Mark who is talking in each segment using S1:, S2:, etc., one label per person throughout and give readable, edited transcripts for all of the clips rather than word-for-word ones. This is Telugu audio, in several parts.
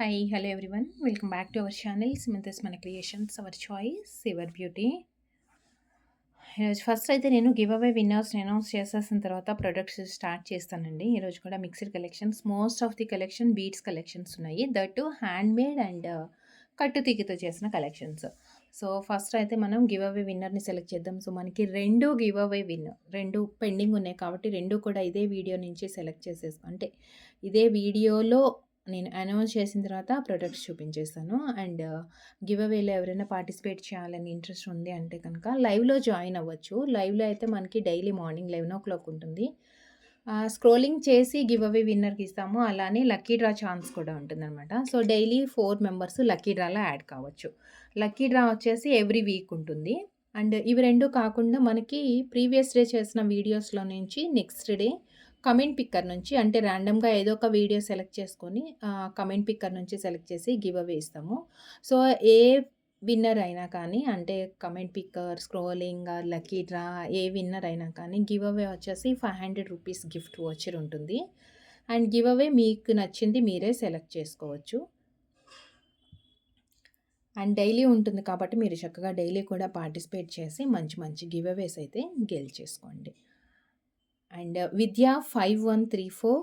S1: Hello everyone. Welcome back to our channel. Smith's Mana Creations, our choice, our beauty. ఈరోజు ఫస్ట్ అయితే నేను గివ్ అవే విన్నర్స్ని అనౌన్స్ చేసేసిన తర్వాత ప్రొడక్ట్స్ స్టార్ట్ చేస్తానండి. ఈరోజు కూడా mixed collections, most of the collection beads collections ఉన్నాయి. That too handmade and కట్టు తీగతో చేసిన కలెక్షన్స్. సో ఫస్ట్ అయితే మనం గివ్ అవే విన్నర్ని సెలెక్ట్ చేద్దాం. సో మనకి రెండు గివ్ అవే రెండు పెండింగ్ ఉన్నాయి కాబట్టి రెండు కూడా ఇదే వీడియో నుంచి సెలెక్ట్ అంటే ఇదే వీడియోలో నేను అనౌన్స్ చేసిన తర్వాత ప్రొడక్ట్స్ చూపించేస్తాను. అండ్ గివ్ అవేలో ఎవరైనా పార్టిసిపేట్ చేయాలని ఇంట్రెస్ట్ ఉంది అంటే కనుక లైవ్లో జాయిన్ అవ్వచ్చు. లైవ్లో అయితే మనకి డైలీ మార్నింగ్ 11:00 ఉంటుంది. స్క్రోలింగ్ చేసి గివ్ అవే విన్నర్కి ఇస్తాము. అలానే లక్కీ డ్రా ఛాన్స్ కూడా ఉంటుందన్నమాట. సో డైలీ 4 మెంబర్స్ లక్కీ డ్రాలో యాడ్ కావచ్చు. లక్కీ డ్రా వచ్చేసి ఎవ్రీ వీక్ ఉంటుంది. అండ్ ఇవి రెండు కాకుండా మనకి ప్రీవియస్ డే చేసిన వీడియోస్లో నుంచి నెక్స్ట్ డే కమెంట్ పిక్కర్ నుంచి అంటే ర్యాండమ్గా ఏదో ఒక వీడియో సెలెక్ట్ చేసుకొని కమెంట్ పిక్కర్ నుంచి సెలెక్ట్ చేసి గివ్ అవే ఇస్తాము. సో ఏ విన్నర్ అయినా కానీ అంటే comment picker, scrolling, lucky draw ఏ విన్నర్ అయినా కానీ గివ్ అవే వచ్చేసి 500 రూపీస్ గిఫ్ట్ వాచర్ ఉంటుంది. అండ్ గివ్ అవే మీకు నచ్చింది మీరే సెలెక్ట్ చేసుకోవచ్చు. అండ్ డైలీ ఉంటుంది కాబట్టి మీరు చక్కగా డైలీ కూడా పార్టిసిపేట్ చేసి మంచి మంచి గివ్ అవేస్ అయితే గెలిచేసుకోండి. And Vidya 5134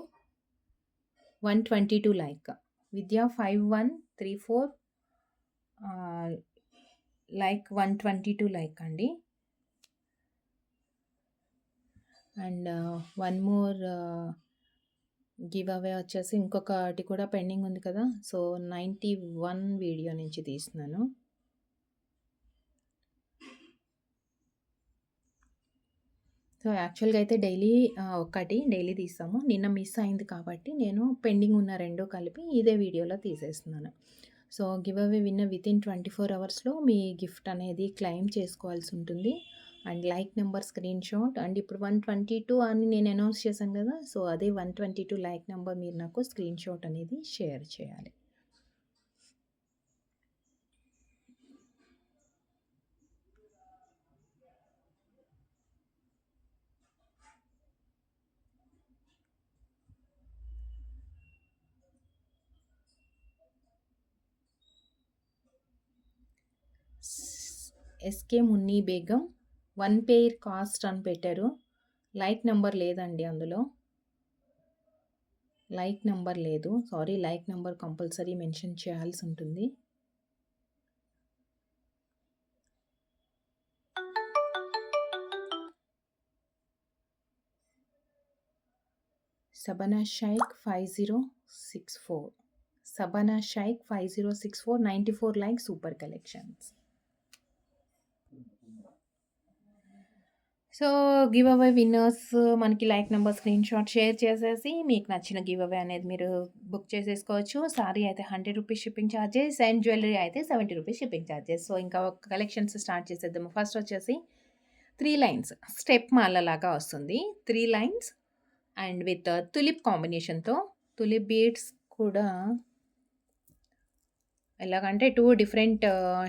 S1: 122 like. Vidya 5134 like 122 like అండి. And one more giveaway వచ్చేసి ఇంకొకటి కూడా పెండింగ్ ఉంది కదా. సో 91 వీడియో నుంచి తీస్తున్నాను. సో యాక్చువల్గా అయితే డైలీ తీస్తాము. నిన్న మిస్ అయింది కాబట్టి నేను పెండింగ్ ఉన్న రెండు కలిపి ఇదే వీడియోలో తీసేస్తున్నాను. సో గివ్ అవే వితిన్ 24 అవర్స్లో మీ గిఫ్ట్ అనేది క్లెయిమ్ చేసుకోవాల్సి ఉంటుంది. And like number screen shot and ఇప్పుడు 122 అని నేను అనౌన్స్ చేశాను కదా. సో అదే 122 లైక్ నెంబర్ మీరు నాకు స్క్రీన్ షాట్ అనేది షేర్ చేయాలి. ఎస్కే మున్నీ బేగం 1 పేర్ కాస్ట్ అని పెట్టారు. లైక్ నెంబర్ లేదండి, అందులో లైక్ నెంబర్ లేదు. Sorry, like number compulsory mention చేయాల్సి ఉంటుంది. Sabana Shaik 5064 Sabana Shaik 5064 94 like super collections. So giveaway winners మనకి like number screenshot share చేసేసి మీకు నచ్చిన గివ్ అవే అనేది మీరు బుక్ చేసేసుకోవచ్చు. సారీ అయితే 100 rupees shipping charges and jewellery అయితే 70 రూపీస్ షిప్పింగ్ ఛార్జెస్. సో ఇంకా కలెక్షన్స్ స్టార్ట్ చేసేద్దాము. ఫస్ట్ వచ్చేసి 3 లైన్స్ స్టెప్ మాల లాగా వస్తుంది. 3 లైన్స్ అండ్ విత్ తులిప్ కాంబినేషన్తో తులిప్ బీడ్స్ కూడా ఎలాగంటే 2 different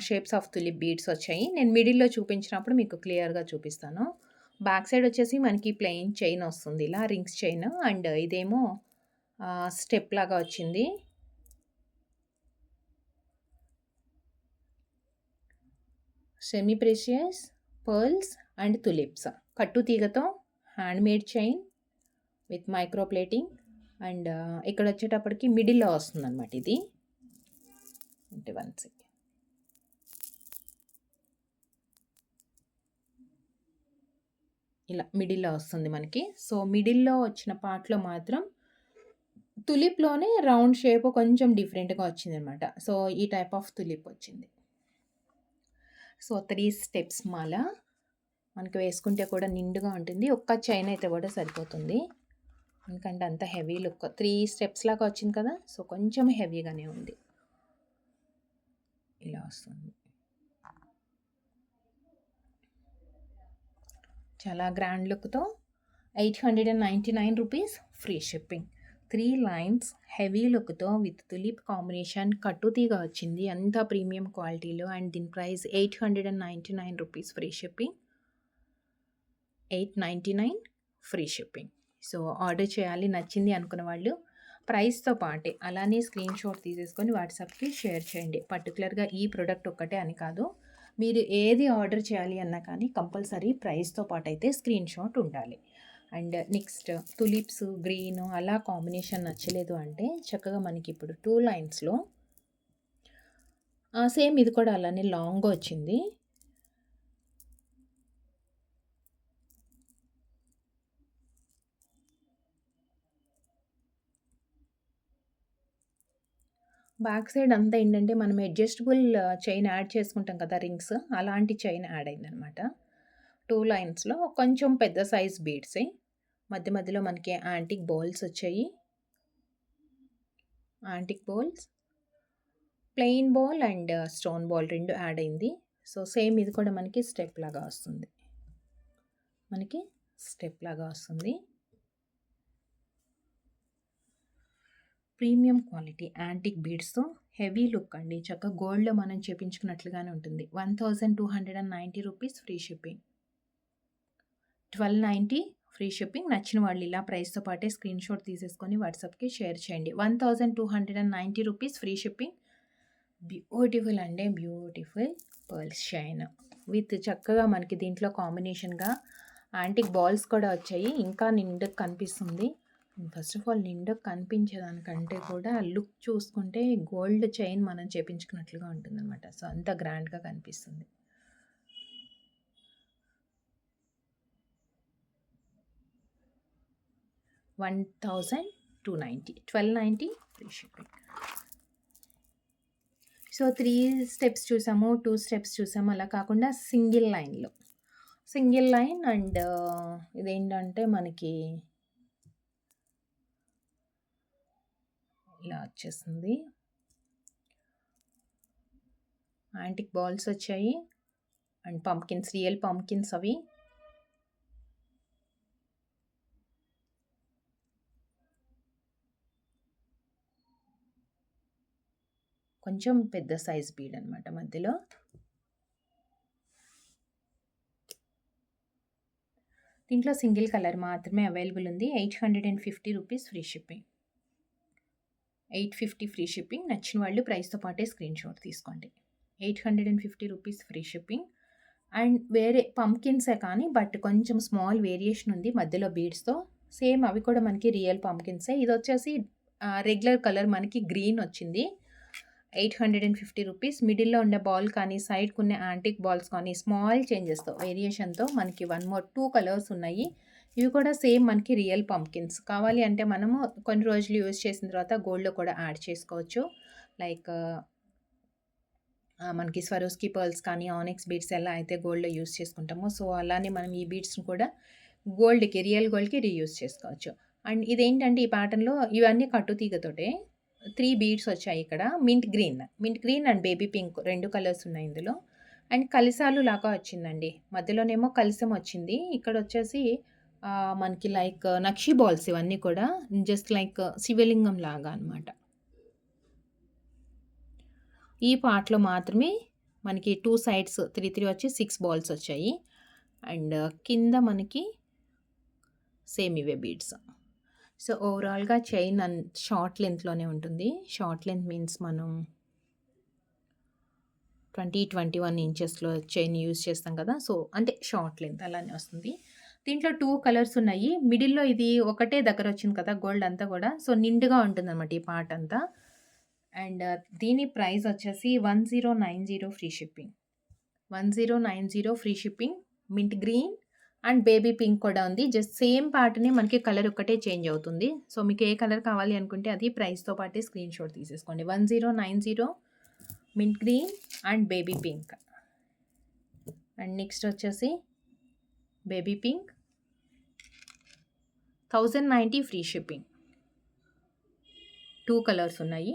S1: shapes of tulip beads వచ్చాయి. నేను మిడిల్లో చూపించినప్పుడు మీకు క్లియర్గా చూపిస్తాను. బ్యాక్ సైడ్ వచ్చేసి మనకి ప్లెయిన్ చైన్ వస్తుంది, ఇలా రింగ్స్ చైన్. అండ్ ఇదేమో స్టెప్ లాగా వచ్చింది. Semi precious pearls and tulips కట్టు తీగతో handmade chain with micro plating. And ఇక్కడ వచ్చేటప్పటికి మిడిల్లో వస్తుంది అనమాట ఇది. అంటే 1 సెకండ్, ఇలా మిడిల్లో వస్తుంది మనకి. సో మిడిల్లో వచ్చిన పార్ట్లో మాత్రం తులిప్లోనే రౌండ్ షేప్ కొంచెం డిఫరెంట్గా వచ్చింది అనమాట. సో ఈ టైప్ ఆఫ్ తులిప్ వచ్చింది. సో 3 స్టెప్స్ మాల మనకి వేసుకుంటే కూడా నిండుగా ఉంటుంది. ఒక్క చైన్ అయితే కూడా సరిపోతుంది, ఎందుకంటే అంత హెవీ లుక్. 3 స్టెప్స్ లాగా వచ్చింది కదా, సో కొంచెం హెవీగానే ఉంది. ఇలా వస్తుంది, చాలా గ్రాండ్ లుక్తో 899 rupees free shipping. 3 lines heavy లుక్తో విత్ తులిప్ కాంబినేషన్ కట్టుతీగా వచ్చింది, అంత ప్రీమియం క్వాలిటీలో. అండ్ దీని price 899 rupees free shipping. 899 free shipping. So order చేయాలి, నచ్చింది అనుకున్న వాళ్ళు ప్రైస్‌తో పాటే అలానే స్క్రీన్‌షాట్ తీసేసుకొని వాట్సాప్‌కి షేర్ చేయండి. పర్టిక్యులర్‌గా ఈ ప్రొడక్ట్ ఒక్కటే అని కాదు. మీరు ఏది ఆర్డర్ చేయాలి అన్నా కానీ కంపల్సరీ ప్రైస్‌తో పాటైతే స్క్రీన్‌షాట్ ఉండాలి. అండ్ నెక్స్ట్ తులిప్స్, గ్రీను అలా కాంబినేషన్ నచ్చలేదు అంటే చక్కగా మనకిప్పుడు 2 లైన్స్‌లో సేమ్ ఇది కూడా అలానే లాంగ్‌గా వచ్చింది. బ్యాక్ సైడ్ అంతా ఏంటంటే మనం అడ్జస్టబుల్ చైన్ యాడ్ చేసుకుంటాం కదా రింగ్స్. అలాంటి చైన్ యాడ్ అయిందనమాట. 2 లైన్స్‌లో కొంచెం పెద్ద సైజ్ బీడ్సే. మధ్య మధ్యలో మనకి యాంటిక్ బాల్స్ వచ్చాయి. Antique balls, plain ball and stone ball 2 add అయింది. సో, సేమ్ ఇది కూడా మనకి స్టెప్ లాగా వస్తుంది. మనకి స్టెప్ లాగా వస్తుంది. ప్రీమియం క్వాలిటీ యాంటిక్ బీడ్స్‌తో హెవీ లుక్ అండి. చక్కగా గోల్డ్‌లో మనం చేపించుకున్నట్లుగానే ఉంటుంది. 1290 rupees free shipping. 1290 free shipping. నచ్చిన వాళ్ళు ఇలా ప్రైస్‌తో పాటే స్క్రీన్‌షాట్ తీసేసుకొని వాట్సాప్‌కి షేర్ చేయండి. 1290 రూపీస్ ఫ్రీ షిప్పింగ్. బ్యూటిఫుల్ అండి. బ్యూటిఫుల్ పర్ల్స్ షైన్ విత్ చక్కగా మనకి దీంట్లో కాంబినేషన్‌గా యాంటిక్ బాల్స్ కూడా వచ్చాయి. ఇంకా నిండుగా కనిపిస్తుంది. ఫస్ట్ ఆఫ్ ఆల్ నిండుగా కనిపించేదానికంటే కూడా లుక్ చూసుకుంటే గోల్డ్ చైన్ మనం చేపించుకున్నట్లుగా ఉంటుందన్నమాట. సో, అంత గ్రాండ్‌గా కనిపిస్తుంది. $1,290 $1,290 ఫ్రీ షిప్పింగ్. సో, 3 స్టెప్స్ చూసాము, 2 స్టెప్స్ చూసాము. అలా కాకుండా సింగిల్ లైన్‌లో. సింగిల్ లైన్ అండ్ ఇదేంటంటే మనకి ఇలా వచ్చేసింది. యాంటిక్ బాల్స్ వచ్చాయి అండ్ పంప్కిన్స్, రియల్ పంప్కిన్స్ అవి. కొంచెం పెద్ద సైజ్ బీడ్ అనమాట మధ్యలో. దీంట్లో సింగిల్ కలర్ మాత్రమే అవైలబుల్ ఉంది. 850 rupees free shipping. 850 free shipping. నచ్చిన వాళ్ళు ప్రైస్‌తో పాటే స్క్రీన్‌షాట్ తీసుకోండి. 850 రూపీస్ ఫ్రీ షిప్పింగ్. అండ్ వేరే పంప్కిన్సే కానీ బట్ కొంచెం స్మాల్ వేరియేషన్ ఉంది మధ్యలో బీడ్స్‌తో. సేమ్ అవి కూడా మనకి రియల్ పంప్కిన్సే. ఇదొచ్చేసి రెగ్యులర్ కలర్ మనకి గ్రీన్ వచ్చింది. 850 రూపీస్. మిడిల్‌లో ఉండే బాల్ కానీ, సైడ్‌కున్న యాంటిక్ బాల్స్ కానీ స్మాల్ చేంజెస్‌తో వేరియేషన్‌తో మనకి 2 కలర్స్ ఉన్నాయి. ఇవి కూడా సేమ్ మనకి రియల్ పంప్కిన్స్. కావాలి అంటే మనము కొన్ని రోజులు యూజ్ చేసిన తర్వాత గోల్డ్‌లో కూడా యాడ్ చేసుకోవచ్చు. లైక్ మనకి స్వరోస్కి పర్ల్స్ కానీ, ఆనిక్స్ బీడ్స్ ఎలా అయితే గోల్డ్‌లో యూజ్ చేసుకుంటామో, సో, అలానే మనం ఈ బీడ్స్‌ని కూడా గోల్డ్‌కి, రియల్ గోల్డ్‌కి రీయూజ్ చేసుకోవచ్చు. అండ్ ఇదేంటంటే ఈ ప్యాటర్న్‌లో ఇవన్నీ కట్టుతీగతోటే 3 బీడ్స్ వచ్చాయి ఇక్కడ. Mint green and baby pink 2 colours ఉన్నాయి ఇందులో. అండ్ కలిసాలు లాగా వచ్చిందండి. మధ్యలోనేమో కలిసం వచ్చింది. ఇక్కడొచ్చేసి మనకి లైక్ నక్షి బాల్స్ ఇవన్నీ కూడా జస్ట్ లైక్ శివలింగం లాగా అనమాట. ఈ పార్ట్‌లో మాత్రమే మనకి 2 సైడ్స్ 3 వచ్చి 6 బాల్స్ వచ్చాయి. అండ్ కింద మనకి సేమ్ ఇవే బీడ్స్. సో, ఓవరాల్‌గా చైన్ షార్ట్ లెంత్‌లోనే ఉంటుంది. షార్ట్ లెంత్ మీన్స్ మనం 21 ఇంచెస్‌లో చైన్ యూజ్ చేస్తాం కదా! సో, అంటే షార్ట్ లెంత్ అలానే వస్తుంది. దీంట్లో 2 కలర్స్ ఉన్నాయి. మిడిల్‌లో ఇది ఒకటే దగ్గరొచ్చింది కదా! గోల్డ్ అంతా కూడా. సో, నిండుగా ఉంటుందనమాట ఈ పార్ట్ అంతా. అండ్ దీని ప్రైస్ వచ్చేసి 1090 free shipping. 1090 free shipping. Mint green and baby pink కూడా ఉంది. జస్ట్ సేమ్ పార్ట్‌నే మనకి కలర్ ఒక్కటే చేంజ్ అవుతుంది. సో, మీకు ఏ కలర్ కావాలి అనుకుంటే అది ప్రైస్‌తో పాటే స్క్రీన్‌షాట్ తీసేసుకోండి. 1090 mint green and baby pink. And next వచ్చేసి baby pink 1090 free shipping. 2 colours ఉన్నాయి.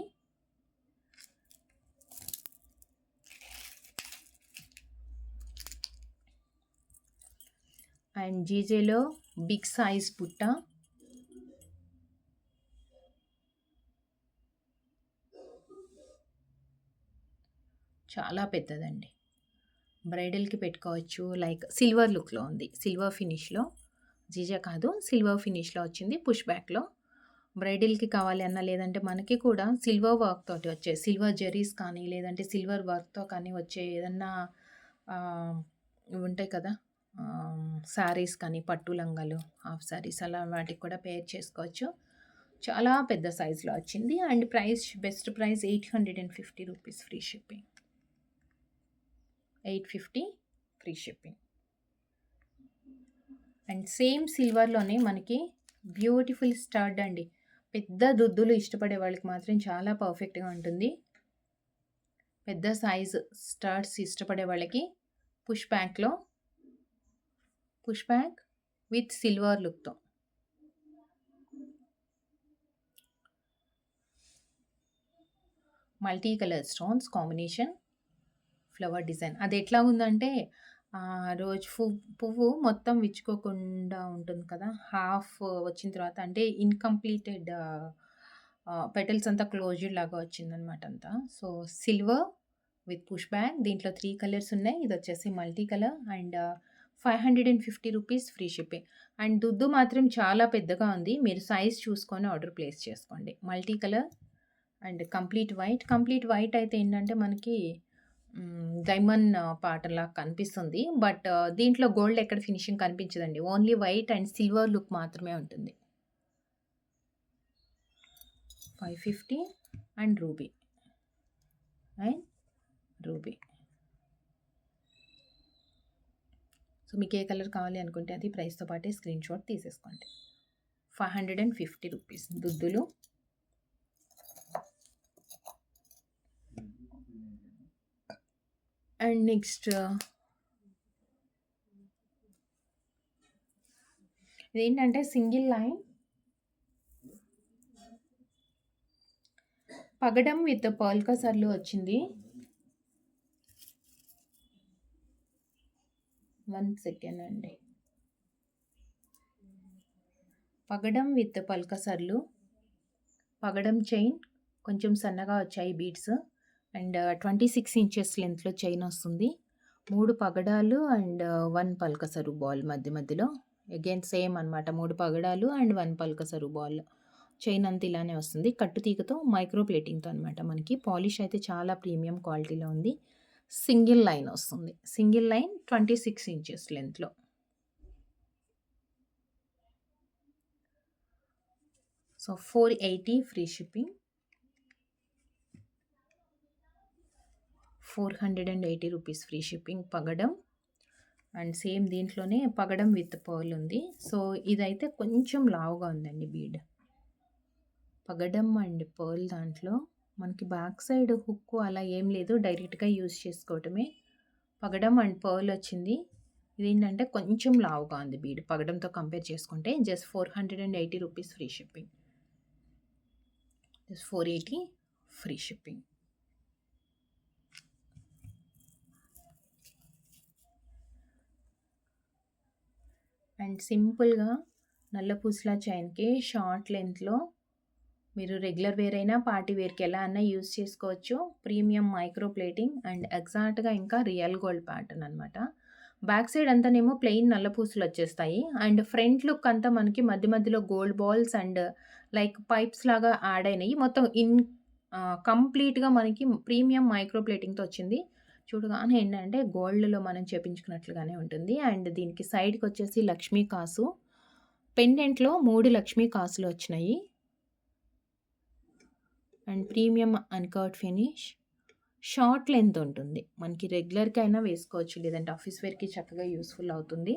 S1: అండ్ జీజేలో బిగ్ సైజ్ బుట్ట. చాలా పెద్దదండి. బ్రైడల్‌కి పెట్టుకోవచ్చు. లైక్ సిల్వర్ లుక్‌లో ఉంది. సిల్వర్ ఫినిష్‌లో. జీజా కాదు సిల్వర్ ఫినిష్‌లో వచ్చింది పుష్ బ్యాక్‌లో. బ్రైడల్‌కి కావాలి అన్నా, లేదంటే మనకి కూడా సిల్వర్ వర్క్ తోటి వచ్చే సిల్వర్ జెర్రీస్ కానీ, లేదంటే సిల్వర్ వర్క్‌తో కానీ వచ్చే ఏదన్నా ఆహ్, ఇవి ఉంటాయి కదా! శారీస్ కానీ, పట్టు లంగాలు, హాఫ్ శారీస్ అలా వాటికి కూడా పేర్ చేసుకోవచ్చు. చాలా పెద్ద సైజ్‌లో వచ్చింది. అండ్ ప్రైస్ బెస్ట్ ప్రైస్ రూ. 850 free shipping. 850 free shipping. And same సిల్వర్‌లోనే మనకి బ్యూటిఫుల్ స్టడ్ అండి. పెద్ద దుద్దులు ఇష్టపడే వాళ్ళకి మాత్రం చాలా పర్ఫెక్ట్‌గా ఉంటుంది. పెద్ద సైజ్ స్టడ్స్ ఇష్టపడే వాళ్ళకి పుష్ బ్యాక్ విత్ సిల్వర్ లుక్‌తో. Multi colour stones combination flower design. అది ఎట్లా ఉందంటే రోజ్ పువ్వు మొత్తం విచ్చుకోకుండా ఉంటుంది కదా! హాఫ్ వచ్చిన తర్వాత అంటే ఇన్‌కంప్లీటెడ్ పెటల్స్ అంతా క్లోజ్డ్ లాగా వచ్చిందనమాట అంతా. So, silver with push back దీంట్లో 3 కలర్స్ ఉన్నాయి. ఇదొచ్చేసి మల్టీ కలర్ అండ్ రూ. 550 ఫ్రీ షిప్పింగ్. అండ్ దుద్దు మాత్రం చాలా పెద్దగా ఉంది. మీరు సైజ్ చూసుకొని ఆర్డర్ ప్లేస్ చేసుకోండి. Multi colour and complete white అయితే ఏంటంటే మనకి డైమండ్ పాటలా కనిపిస్తుంది. బట్ దీంట్లో గోల్డ్ ఎక్కడ ఫినిషింగ్ కనిపించదండి. Only white and silver look మాత్రమే ఉంటుంది. 550 అండ్ రూబీ. సో, మీకు ఏ కలర్ కావాలి అనుకుంటే అది ప్రైస్‌తో పాటే స్క్రీన్‌షాట్ తీసేసుకోండి. రూ. 550 దుద్దులు. అండ్ నెక్స్ట్ ఇదేంటంటే సింగిల్ లైన్ పగడం విత్ పర్ల్ కసర్లు వచ్చింది. 1 సెకండ్ అండి. పగడం విత్ పల్కసర్లు, పగడం చైన్ కొంచెం సన్నగా వచ్చాయి బీడ్స్ అండ్ 26 ఇంచెస్ లెంత్‌లో చైన్ వస్తుంది. 3 పగడాలు అండ్ 1 పల్కసరు బాల్ మధ్యలో. అగైన్ సేమ్ అనమాట. 3 పగడాలు అండ్ 1 పల్కసరు బాల్. చైన్ అంతా ఇలానే వస్తుంది. కట్టు తీగతో మైక్రో ప్లేటింగ్‌తో అనమాట మనకి. పాలిష్ అయితే చాలా ప్రీమియం క్వాలిటీలో ఉంది. సింగిల్ లైన్ వస్తుంది. సింగిల్ లైన్ 26 ఇంచెస్ లెంత్‌లో. So, 480 free shipping. 480 rupees free shipping పగడం. అండ్ సేమ్ దీంట్లోనే పగడం విత్ పర్ల్ ఉంది. సో, ఇదైతే కొంచెం లావుగా ఉందండి బీడ్. పగడం అండ్ పర్ల్ దాంట్లో మనకి బ్యాక్ సైడ్ హుక్ అలా ఏం లేదు. డైరెక్ట్‌గా యూజ్ చేసుకోవటమే. పగడం అండ్ పర్ల్ వచ్చింది. ఇదేంటంటే కొంచెం లావుగా ఉంది బీడ్. పగడంతో కంపేర్ చేసుకుంటే just 480 rupees free shipping. Just 480 free shipping. And సింపుల్‌గా నల్ల పూసల చైన్‌కి షార్ట్ లెంత్‌లో మీరు రెగ్యులర్ వేర్ అయినా పార్టీ వేర్‌కి ఎలా అన్నా యూజ్ చేసుకోవచ్చు. ప్రీమియం మైక్రో ప్లేటింగ్ అండ్ ఎగ్జాక్ట్‌గా ఇంకా రియల్ గోల్డ్ ప్యాటర్న్ అనమాట. బ్యాక్ సైడ్ అంతానేమో ప్లెయిన్ నల్ల పూసలు వచ్చేస్తాయి. అండ్ ఫ్రంట్ లుక్ అంతా మనకి మధ్యలో gold balls and like pipes లాగా యాడ్ అయినాయి. మొత్తం కంప్లీట్‌గా మనకి ప్రీమియం మైక్రో ప్లేటింగ్‌తో వచ్చింది. చూడగానే ఏంటంటే గోల్డ్‌లో మనం చేపించుకున్నట్లుగానే ఉంటుంది. అండ్ దీనికి సైడ్‌కొచ్చేసి లక్ష్మీ కాసు. పెండెంట్‌లో 3 లక్ష్మీ కాసులు వచ్చినాయి. And premium uncut finish. Short length ఉంటుంది. మనకి రెగ్యులర్‌కి అయినా వేసుకోవచ్చు. లేదంటే ఆఫీస్ వేర్‌కి చక్కగా యూజ్‌ఫుల్ అవుతుంది.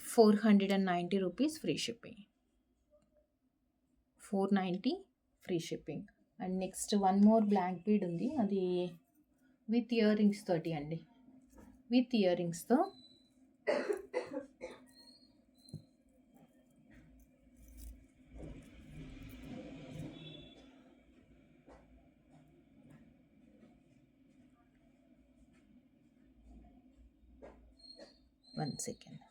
S1: 490 rupees free shipping. 490 free shipping. And next one more black bead ఉంది. అది విత్ ఇయర్ రింగ్స్ తోటి అండి. విత్ ఇయర్ రింగ్స్‌తో. One second.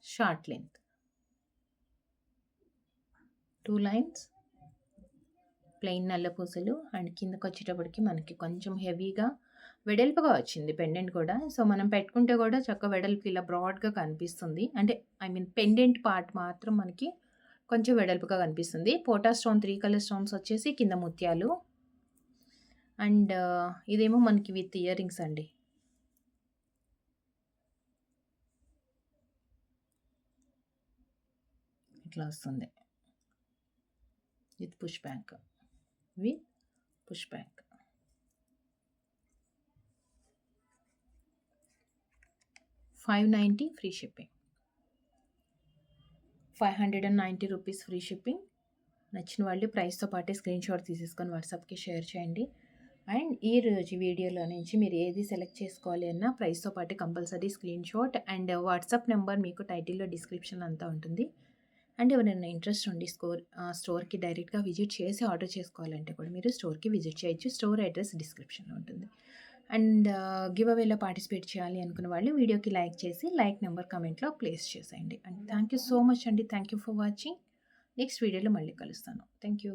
S1: Short length 2 lines plain నల్ల పూసలు అండ్ కిందకొచ్చేటప్పటికి మనకి కొంచెం హెవీగా వెడల్పుగా వచ్చింది పెండెంట్ కూడా. సో, మనం పెట్టుకుంటే కూడా చక్కగా వెడల్పు ఇలా బ్రాడ్‌గా కనిపిస్తుంది. అంటే పెండెంట్ పార్ట్ మాత్రం మనకి కొంచెం వెడల్పుగా కనిపిస్తుంది. పోటా స్టోన్ 3 కలర్ స్టోన్స్ వచ్చేసి కింద ముత్యాలు. అండ్ ఇదేమో మనకి విత్ ఇయర్ రింగ్స్ అండి. ఇట్లా వస్తుంది. With push back. With push back. 590 free shipping. 590 rupees free shipping. నచ్చిన వాళ్ళు ప్రైస్‌తో పాటే స్క్రీన్‌షాట్ తీసేసుకొని వాట్సాప్‌కి షేర్ చేయండి. అండ్ ఈ రోజు వీడియోలో నుంచి మీరు ఏది సెలెక్ట్ చేసుకోవాలి అన్నా ప్రైస్‌తో పాటు compulsory screenshot and WhatsApp number మీకు టైటిల్‌లో డిస్క్రిప్షన్ అంతా ఉంటుంది. అండ్ ఎవరైనా ఇంట్రెస్ట్ ఉండి స్టోర్‌కి డైరెక్ట్‌గా విజిట్ చేసి ఆర్డర్ చేసుకోవాలంటే కూడా మీరు స్టోర్‌కి విజిట్ చేయొచ్చు. స్టోర్ అడ్రెస్ డిస్క్రిప్షన్‌లో ఉంటుంది. అండ్ గివ్ అవేలో పార్టిసిపేట్ చేయాలి అనుకున్న వాళ్ళు వీడియోకి లైక్ చేసి లైక్ నెంబర్ కామెంట్‌లో ప్లేస్ చేసేయండి. And thank you so much అండి. Thank you for watching. Next వీడియోలో మళ్ళీ కలుస్తాను. Thank you.